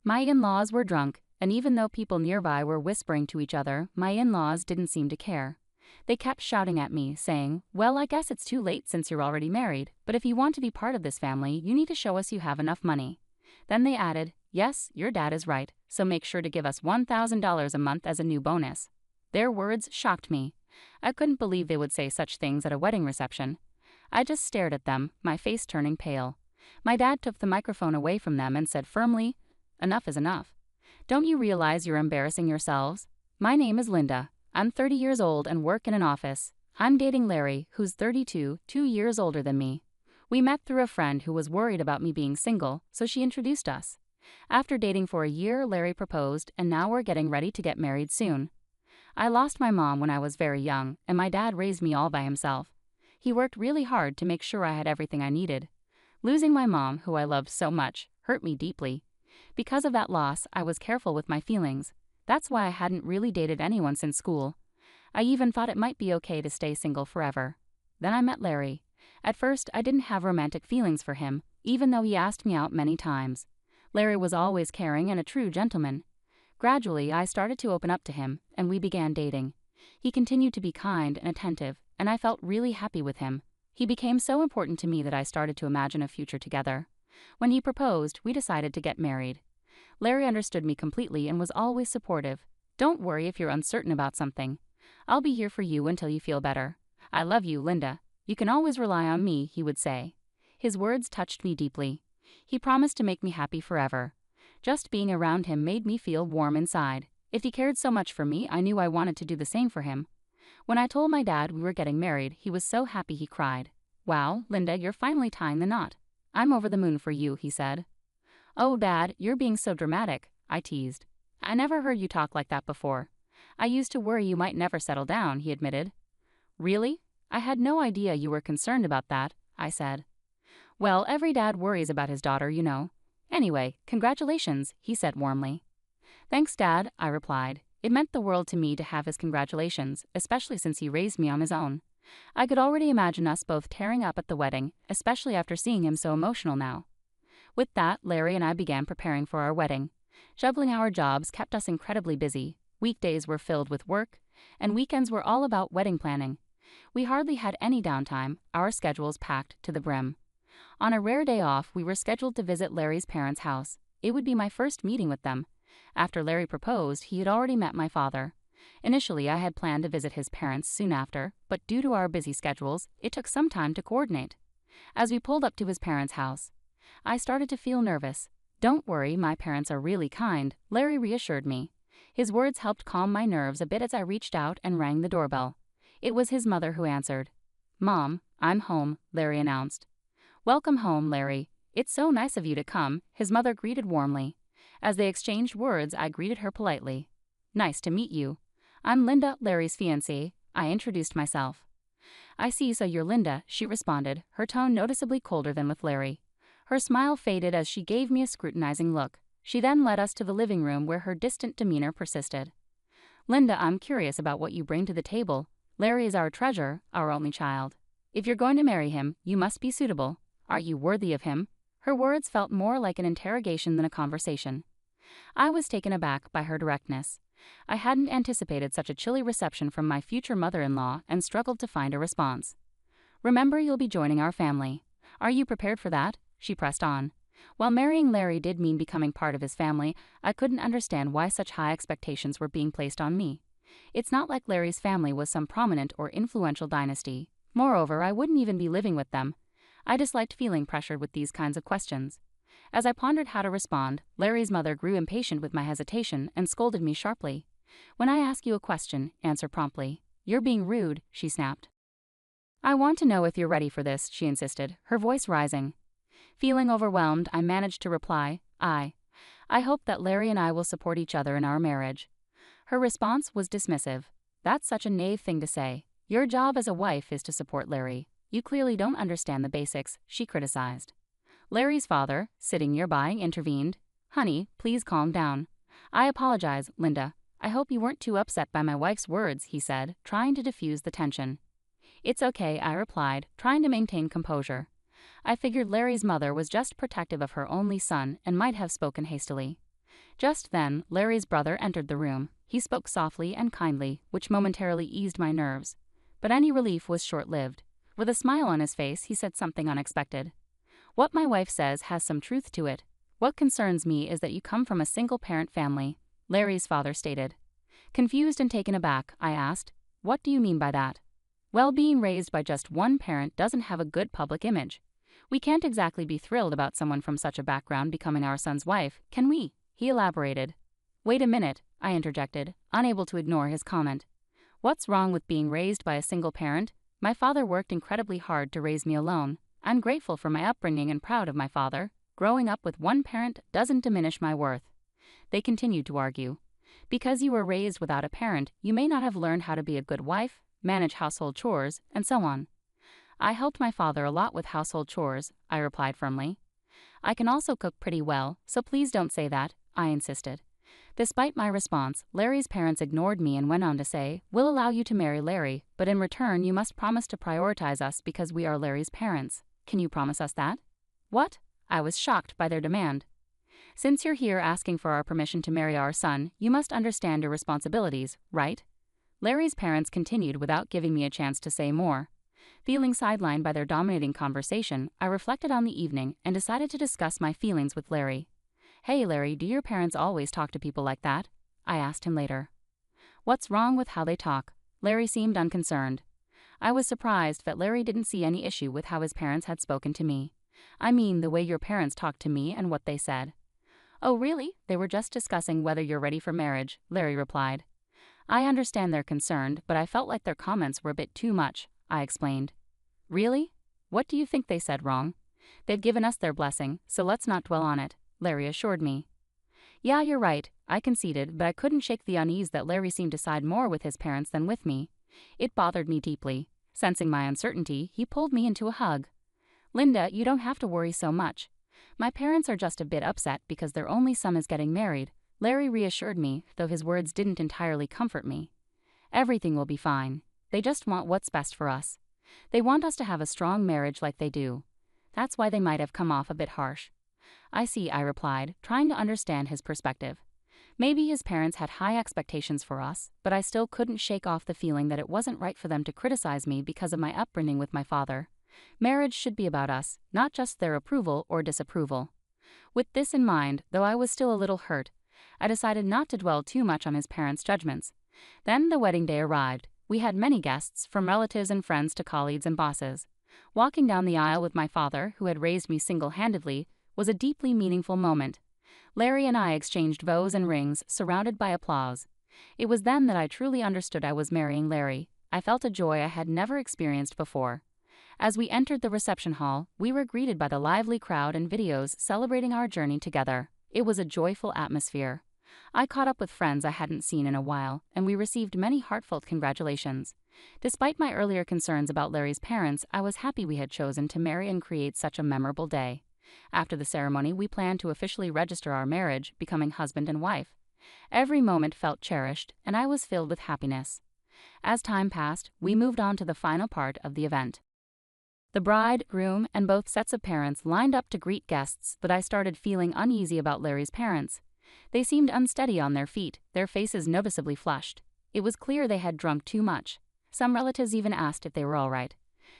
My in-laws were drunk, and even though people nearby were whispering to each other, my in-laws didn't seem to care. They kept shouting at me, saying, "Well, I guess it's too late since you're already married, but if you want to be part of this family, you need to show us you have enough money." Then they added, "Yes, your dad is right, so make sure to give us $1,000 a month as a new bonus." Their words shocked me. I couldn't believe they would say such things at a wedding reception. I just stared at them, my face turning pale. My dad took the microphone away from them and said firmly, "Enough is enough. Don't you realize you're embarrassing yourselves? My name is Linda. I'm 30 years old and work in an office. I'm dating Larry, who's 32, 2 years older than me. We met through a friend who was worried about me being single, so she introduced us. After dating for a year, Larry proposed, and now we're getting ready to get married soon. I lost my mom when I was very young, and my dad raised me all by himself. He worked really hard to make sure I had everything I needed. Losing my mom, who I loved so much, hurt me deeply. Because of that loss, I was careful with my feelings. That's why I hadn't really dated anyone since school. I even thought it might be okay to stay single forever. Then I met Larry. At first, I didn't have romantic feelings for him, even though he asked me out many times. Larry was always caring and a true gentleman. Gradually, I started to open up to him, and we began dating. He continued to be kind and attentive, and I felt really happy with him. He became so important to me that I started to imagine a future together. When he proposed, we decided to get married. Larry understood me completely and was always supportive. "Don't worry if you're uncertain about something. I'll be here for you until you feel better. I love you, Linda. You can always rely on me," he would say. His words touched me deeply. He promised to make me happy forever. Just being around him made me feel warm inside. If he cared so much for me, I knew I wanted to do the same for him. When I told my dad we were getting married, he was so happy he cried. "Wow, Linda, you're finally tying the knot. I'm over the moon for you," he said. "Oh, Dad, you're being so dramatic," I teased. "I never heard you talk like that before. I used to worry you might never settle down," he admitted. "Really? I had no idea you were concerned about that," I said. "Well, every dad worries about his daughter, you know. Anyway, congratulations," he said warmly. "Thanks, Dad," I replied. It meant the world to me to have his congratulations, especially since he raised me on his own. I could already imagine us both tearing up at the wedding, especially after seeing him so emotional now. With that, Larry and I began preparing for our wedding. Juggling our jobs kept us incredibly busy. Weekdays were filled with work, and weekends were all about wedding planning. We hardly had any downtime, our schedules packed to the brim. On a rare day off, we were scheduled to visit Larry's parents' house. It would be my first meeting with them. After Larry proposed, he had already met my father. Initially, I had planned to visit his parents soon after, but due to our busy schedules, it took some time to coordinate. As we pulled up to his parents' house, I started to feel nervous. "Don't worry, my parents are really kind," Larry reassured me. His words helped calm my nerves a bit as I reached out and rang the doorbell. It was his mother who answered. "Mom, I'm home," Larry announced. "Welcome home, Larry. It's so nice of you to come," his mother greeted warmly. As they exchanged words, I greeted her politely. "Nice to meet you. I'm Linda, Larry's fiancée," I introduced myself. "I see, so you're Linda," she responded, her tone noticeably colder than with Larry. Her smile faded as she gave me a scrutinizing look. She then led us to the living room where her distant demeanor persisted. "Linda, I'm curious about what you bring to the table. Larry is our treasure, our only child. If you're going to marry him, you must be suitable. Are you worthy of him?" Her words felt more like an interrogation than a conversation. I was taken aback by her directness. I hadn't anticipated such a chilly reception from my future mother-in-law and struggled to find a response. "Remember, you'll be joining our family. Are you prepared for that?" She pressed on. While marrying Larry did mean becoming part of his family, I couldn't understand why such high expectations were being placed on me. It's not like Larry's family was some prominent or influential dynasty. Moreover, I wouldn't even be living with them. I disliked feeling pressured with these kinds of questions. As I pondered how to respond, Larry's mother grew impatient with my hesitation and scolded me sharply. "When I ask you a question, answer promptly. You're being rude," she snapped. "I want to know if you're ready for this," she insisted, her voice rising. Feeling overwhelmed, I managed to reply, I hope that Larry and I will support each other in our marriage." Her response was dismissive. "That's such a naive thing to say. Your job as a wife is to support Larry. You clearly don't understand the basics," she criticized. Larry's father, sitting nearby, intervened. "Honey, please calm down." "I apologize, Linda. I hope you weren't too upset by my wife's words," he said, trying to diffuse the tension. "It's okay," I replied, trying to maintain composure. I figured Larry's mother was just protective of her only son and might have spoken hastily. Just then, Larry's brother entered the room. He spoke softly and kindly, which momentarily eased my nerves. But any relief was short-lived. With a smile on his face, he said something unexpected. "What my wife says has some truth to it. What concerns me is that you come from a single-parent family," Larry's father stated. Confused and taken aback, I asked, "What do you mean by that?" "Well, being raised by just one parent doesn't have a good public image. We can't exactly be thrilled about someone from such a background becoming our son's wife, can we?" he elaborated. "Wait a minute," I interjected, unable to ignore his comment. "What's wrong with being raised by a single parent? My father worked incredibly hard to raise me alone. I'm grateful for my upbringing and proud of my father. Growing up with one parent doesn't diminish my worth." They continued to argue. "Because you were raised without a parent, you may not have learned how to be a good wife, manage household chores, and so on." "I helped my father a lot with household chores," I replied firmly. "I can also cook pretty well, so please don't say that," I insisted. Despite my response, Larry's parents ignored me and went on to say, "We'll allow you to marry Larry, but in return you must promise to prioritize us because we are Larry's parents. Can you promise us that?" "What?" I was shocked by their demand. "Since you're here asking for our permission to marry our son, you must understand your responsibilities, right?" Larry's parents continued without giving me a chance to say more. Feeling sidelined by their dominating conversation, I reflected on the evening and decided to discuss my feelings with Larry. "Hey Larry, do your parents always talk to people like that?" I asked him later. "What's wrong with how they talk?" Larry seemed unconcerned. I was surprised that Larry didn't see any issue with how his parents had spoken to me. "I mean the way your parents talked to me and what they said." "Oh really? They were just discussing whether you're ready for marriage," Larry replied. "I understand they're concerned, but I felt like their comments were a bit too much," I explained. "Really? What do you think they said wrong?" "They've given us their blessing, so let's not dwell on it," Larry assured me. "Yeah, you're right," I conceded, but I couldn't shake the unease that Larry seemed to side more with his parents than with me. It bothered me deeply. Sensing my uncertainty, he pulled me into a hug. "Linda, you don't have to worry so much. My parents are just a bit upset because their only son is getting married," Larry reassured me, though his words didn't entirely comfort me. "Everything will be fine. They just want what's best for us. They want us to have a strong marriage like they do. That's why they might have come off a bit harsh." "I see," I replied, trying to understand his perspective. Maybe his parents had high expectations for us, but I still couldn't shake off the feeling that it wasn't right for them to criticize me because of my upbringing with my father. Marriage should be about us, not just their approval or disapproval. With this in mind, though I was still a little hurt, I decided not to dwell too much on his parents' judgments. Then the wedding day arrived. We had many guests, from relatives and friends to colleagues and bosses. Walking down the aisle with my father, who had raised me single-handedly, was a deeply meaningful moment. Larry and I exchanged vows and rings, surrounded by applause. It was then that I truly understood I was marrying Larry. I felt a joy I had never experienced before. As we entered the reception hall, we were greeted by the lively crowd and videos celebrating our journey together. It was a joyful atmosphere. I caught up with friends I hadn't seen in a while, and we received many heartfelt congratulations. Despite my earlier concerns about Larry's parents, I was happy we had chosen to marry and create such a memorable day. After the ceremony, we planned to officially register our marriage, becoming husband and wife. Every moment felt cherished, and I was filled with happiness. As time passed, we moved on to the final part of the event. The bride, groom, and both sets of parents lined up to greet guests, but I started feeling uneasy about Larry's parents. They seemed unsteady on their feet, their faces noticeably flushed. It was clear they had drunk too much. Some relatives even asked if they were all right.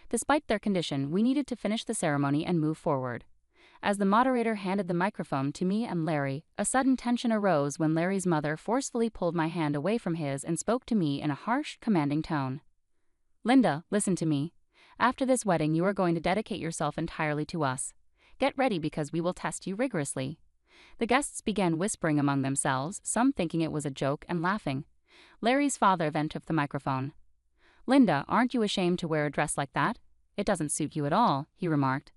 Despite their condition, we needed to finish the ceremony and move forward. As the moderator handed the microphone to me and Larry, a sudden tension arose when Larry's mother forcefully pulled my hand away from his and spoke to me in a harsh, commanding tone. "Linda, listen to me. After this wedding, you are going to dedicate yourself entirely to us. Get ready because we will test you rigorously." The guests began whispering among themselves, some thinking it was a joke and laughing. Larry's father then took the microphone. "Linda, aren't you ashamed to wear a dress like that? It doesn't suit you at all," he remarked.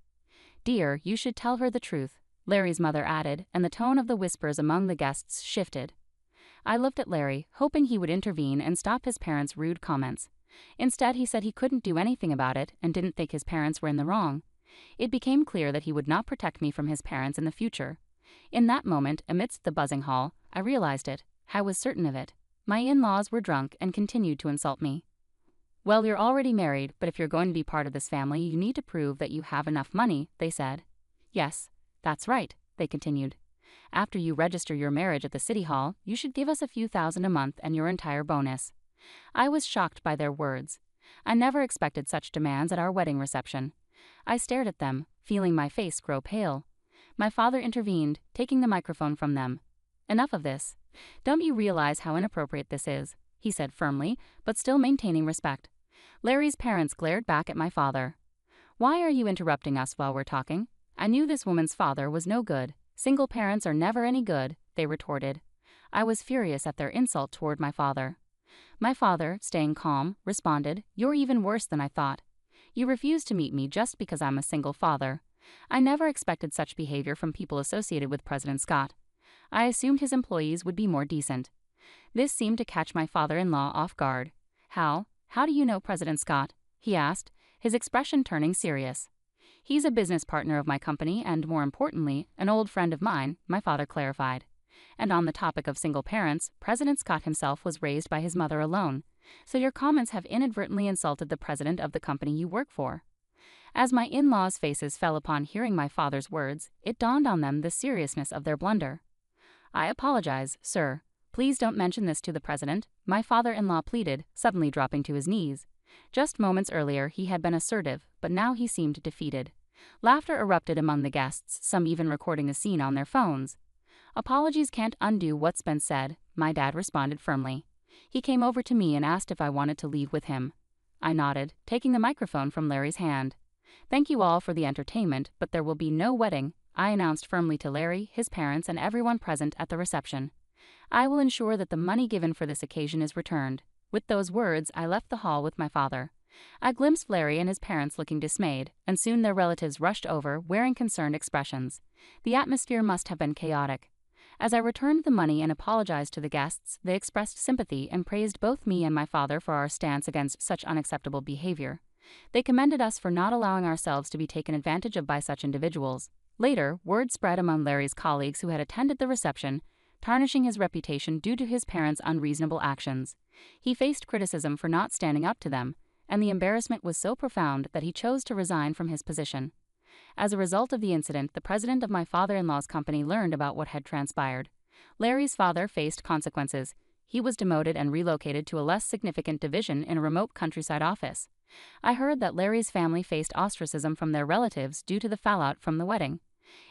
"Dear, you should tell her the truth," Larry's mother added, and the tone of the whispers among the guests shifted. I looked at Larry, hoping he would intervene and stop his parents' rude comments. Instead, he said he couldn't do anything about it and didn't think his parents were in the wrong. It became clear that he would not protect me from his parents in the future. In that moment, amidst the buzzing hall, I realized it. I was certain of it. My in-laws were drunk and continued to insult me. "Well, you're already married, but if you're going to be part of this family, you need to prove that you have enough money," they said. "Yes, that's right," they continued. After you register your marriage at the city hall, you should give us a few thousand a month and your entire bonus." I was shocked by their words. I never expected such demands at our wedding reception. I stared at them, feeling my face grow pale. My father intervened, taking the microphone from them. "Enough of this. Don't you realize how inappropriate this is?" he said firmly, but still maintaining respect. Larry's parents glared back at my father. "Why are you interrupting us while we're talking?" I knew this woman's father was no good. "Single parents are never any good," they retorted. I was furious at their insult toward my father. My father, staying calm, responded, "You're even worse than I thought. You refuse to meet me just because I'm a single father." I never expected such behavior from people associated with President Scott. I assumed his employees would be more decent. This seemed to catch my father-in-law off guard. How do you know President Scott?" he asked, his expression turning serious. "He's a business partner of my company and, more importantly, an old friend of mine," my father clarified. "And on the topic of single parents, President Scott himself was raised by his mother alone. So your comments have inadvertently insulted the president of the company you work for." As my in-laws' faces fell upon hearing my father's words, it dawned on them the seriousness of their blunder. "I apologize, sir. Please don't mention this to the president," my father-in-law pleaded, suddenly dropping to his knees. Just moments earlier he had been assertive, but now he seemed defeated. Laughter erupted among the guests, some even recording the scene on their phones. "Apologies can't undo what's been said," my dad responded firmly. He came over to me and asked if I wanted to leave with him. I nodded, taking the microphone from Larry's hand. "Thank you all for the entertainment, but there will be no wedding," I announced firmly to Larry, his parents, and everyone present at the reception. "I will ensure that the money given for this occasion is returned." With those words, I left the hall with my father. I glimpsed Larry and his parents looking dismayed, and soon their relatives rushed over, wearing concerned expressions. The atmosphere must have been chaotic. As I returned the money and apologized to the guests, they expressed sympathy and praised both me and my father for our stance against such unacceptable behavior. They commended us for not allowing ourselves to be taken advantage of by such individuals. Later, word spread among Larry's colleagues who had attended the reception, tarnishing his reputation due to his parents' unreasonable actions. He faced criticism for not standing up to them, and the embarrassment was so profound that he chose to resign from his position. As a result of the incident, the president of my father-in-law's company learned about what had transpired. Larry's father faced consequences. He was demoted and relocated to a less significant division in a remote countryside office. I heard that Larry's family faced ostracism from their relatives due to the fallout from the wedding.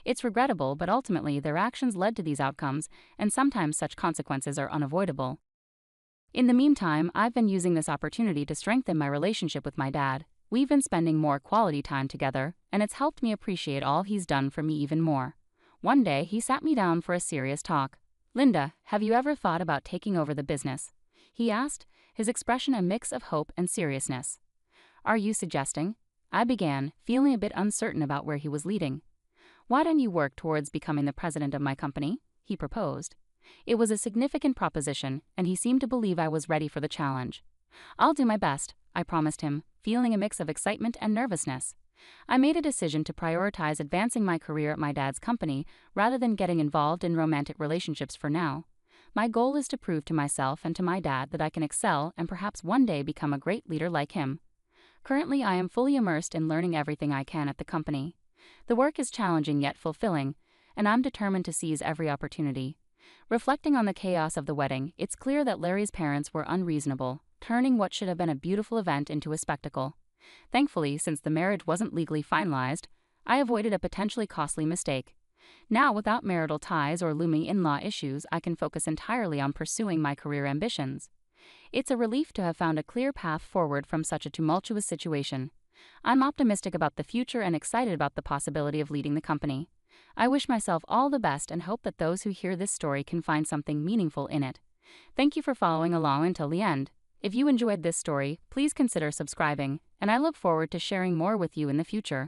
It's regrettable, but ultimately their actions led to these outcomes, and sometimes such consequences are unavoidable. In the meantime, I've been using this opportunity to strengthen my relationship with my dad. We've been spending more quality time together, and it's helped me appreciate all he's done for me even more. One day, he sat me down for a serious talk. "Linda, have you ever thought about taking over the business?" he asked, his expression a mix of hope and seriousness. "Are you suggesting?" I began, feeling a bit uncertain about where he was leading. "Why don't you work towards becoming the president of my company?" he proposed. It was a significant proposition, and he seemed to believe I was ready for the challenge. "I'll do my best," I promised him, feeling a mix of excitement and nervousness. I made a decision to prioritize advancing my career at my dad's company rather than getting involved in romantic relationships for now. My goal is to prove to myself and to my dad that I can excel and perhaps one day become a great leader like him. Currently, I am fully immersed in learning everything I can at the company. The work is challenging yet fulfilling, and I'm determined to seize every opportunity. Reflecting on the chaos of the wedding, it's clear that Larry's parents were unreasonable, turning what should have been a beautiful event into a spectacle. Thankfully, since the marriage wasn't legally finalized, I avoided a potentially costly mistake. Now, without marital ties or looming in-law issues, I can focus entirely on pursuing my career ambitions. It's a relief to have found a clear path forward from such a tumultuous situation. I'm optimistic about the future and excited about the possibility of leading the company. I wish myself all the best and hope that those who hear this story can find something meaningful in it. Thank you for following along until the end. If you enjoyed this story, please consider subscribing, and I look forward to sharing more with you in the future.